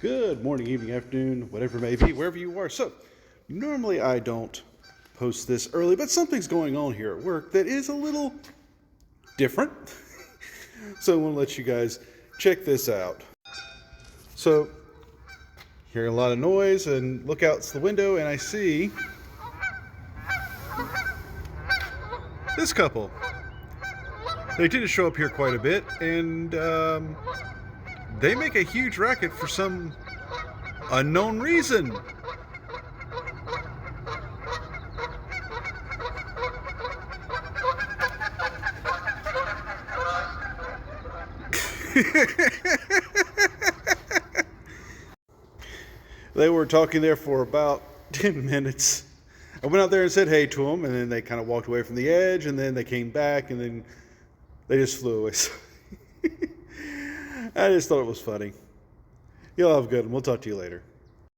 Good morning, evening, afternoon, whatever it may be, wherever you are. So, normally I don't post this early, but something's going on here at work that is a little different. So I want to let you guys check this out. So, hearing a lot of noise, and look out the window, and I see this couple. They tend to show up here quite a bit, and they make a huge racket for some unknown reason. They were talking there for about 10 minutes. I went out there and said hey to them, and then they kind of walked away from the edge, and then they came back, and then they just flew away. I just thought it was funny. Y'all have a good one. We'll talk to you later.